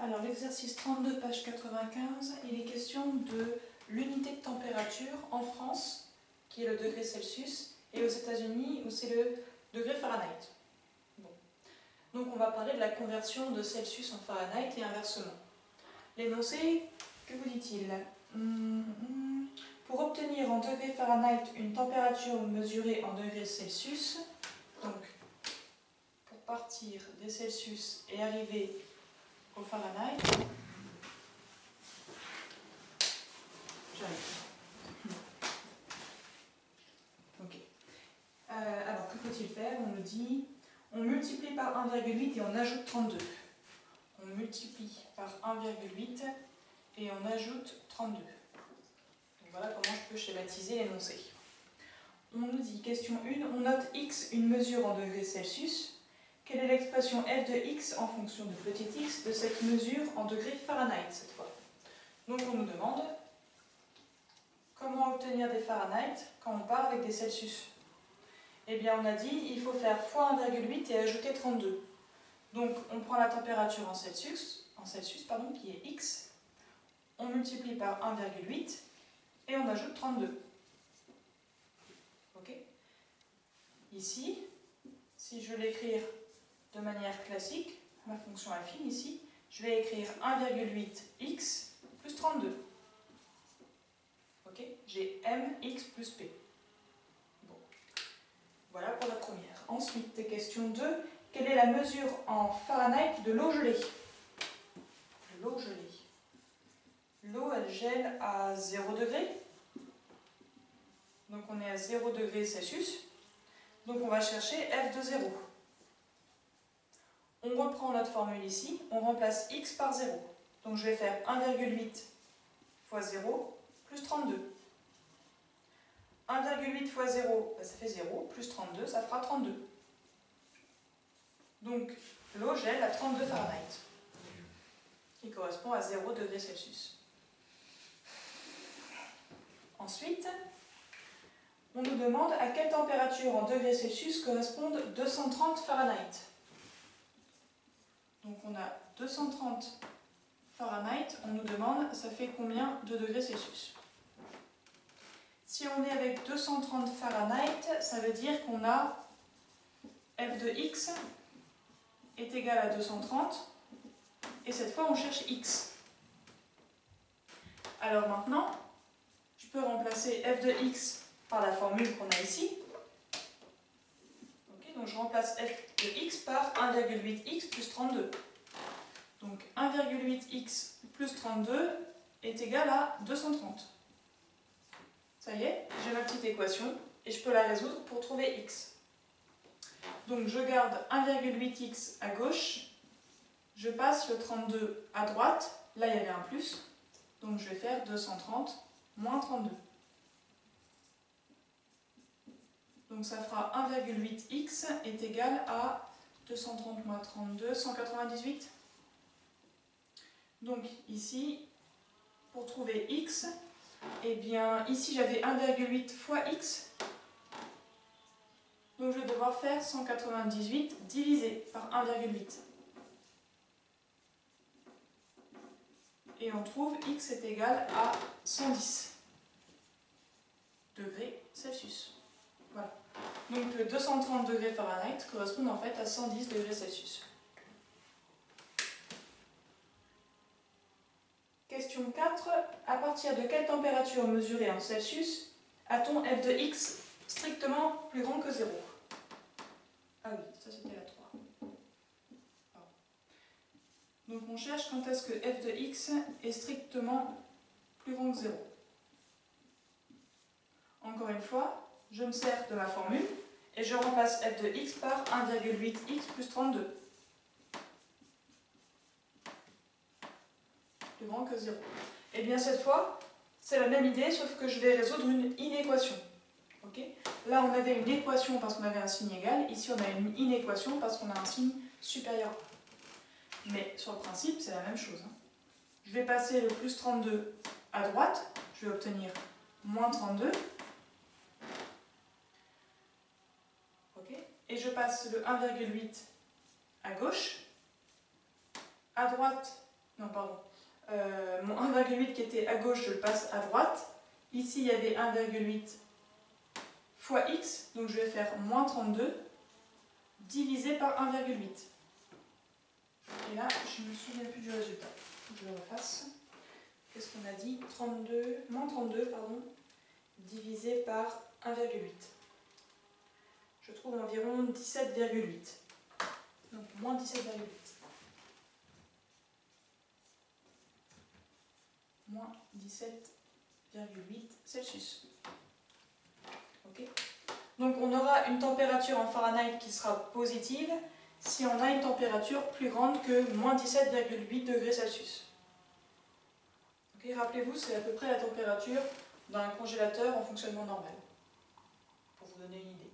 Alors l'exercice 32, page 95, il est question de l'unité de température en France, qui est le degré Celsius, et aux États-Unis, où c'est le degré Fahrenheit. Bon. Donc on va parler de la conversion de Celsius en Fahrenheit et inversement. L'énoncé, que vous dit-il? Pour obtenir en degrés Fahrenheit une température mesurée en degrés Celsius, donc pour partir des Celsius et arriver au Fahrenheit, alors que faut-il faire? On nous dit, on multiplie par 1,8 et on ajoute 32. On multiplie par 1,8 et on ajoute 32. Donc voilà comment je peux schématiser l'énoncé. On nous dit, question 1, on note x une mesure en degrés Celsius. Quelle est l'expression f de x en fonction de petit x de cette mesure en degrés Fahrenheit cette fois? Donc on nous demande comment obtenir des Fahrenheit quand on part avec des Celsius. Eh bien on a dit il faut faire fois 1,8 et ajouter 32. Donc on prend la température en Celsius qui est x, on multiplie par 1,8 et on ajoute 32. Ok? Ici, si je veux l'écrire de manière classique, ma fonction affine ici, je vais écrire 1,8x plus 32. Ok? J'ai mx plus p. Bon. Voilà pour la première. Ensuite, question 2. Quelle est la mesure en Fahrenheit de l'eau gelée? L'eau gelée. L'eau, elle gèle à 0 degré. Donc on est à 0 degré Celsius. Donc on va chercher f de 0. On reprend notre formule ici, on remplace x par 0. Donc je vais faire 1,8 fois 0 plus 32. 1,8 fois 0, ça fait 0, plus 32, ça fera 32. Donc l'eau gèle à 32 Fahrenheit, qui correspond à 0 degré Celsius. Ensuite, on nous demande à quelle température en degrés Celsius correspondent 230 Fahrenheit. Donc on a 230 Fahrenheit, on nous demande ça fait combien de degrés Celsius. Si on est avec 230 Fahrenheit, ça veut dire qu'on a f de x est égal à 230, et cette fois on cherche x. Alors maintenant, je peux remplacer f de x par la formule qu'on a ici. Okay, donc je remplace f de x par 1,8x plus 32. Donc 1,8x plus 32 est égal à 230. Ça y est, j'ai ma petite équation et je peux la résoudre pour trouver x. Donc je garde 1,8x à gauche, je passe le 32 à droite, là il y avait un plus, donc je vais faire 230 moins 32. Donc ça fera 1,8x est égal à 230 moins 32, 198. Donc ici, pour trouver x, eh bien ici j'avais 1,8 fois x, donc je vais devoir faire 198 divisé par 1,8. Et on trouve x est égal à 110 degrés Celsius. Voilà. Donc le 230 degrés Fahrenheit correspond en fait à 110 degrés Celsius. Question 4. À partir de quelle température mesurée en Celsius a-t-on f de x strictement plus grand que 0? Ah oui, ça c'était la 3. Donc on cherche quand est-ce que f de x est strictement plus grand que 0. Encore une fois, je me sers de ma formule et je remplace f de x par 1,8x plus 32. Plus grand que 0. Et bien cette fois, c'est la même idée, sauf que je vais résoudre une inéquation. Okay? Là, on avait une équation parce qu'on avait un signe égal. Ici, on a une inéquation parce qu'on a un signe supérieur. Mais sur le principe, c'est la même chose. Je vais passer le plus 32 à droite. Je vais obtenir moins 32. Okay? Et je passe le 1,8 à gauche. À droite, Non, pardon. Mon 1,8 qui était à gauche, je le passe à droite. Ici, il y avait 1,8 fois x, donc je vais faire moins 32 divisé par 1,8. Et là, je ne me souviens plus du résultat. Je le refasse. Qu'est-ce qu'on a dit? Moins 32, pardon, divisé par 1,8. Je trouve environ 17,8. Donc moins 17,8. Moins 17,8 Celsius. Ok. Donc on aura une température en Fahrenheit qui sera positive si on a une température plus grande que moins 17,8 degrés Celsius. Okay, rappelez-vous, c'est à peu près la température d'un congélateur en fonctionnement normal, pour vous donner une idée.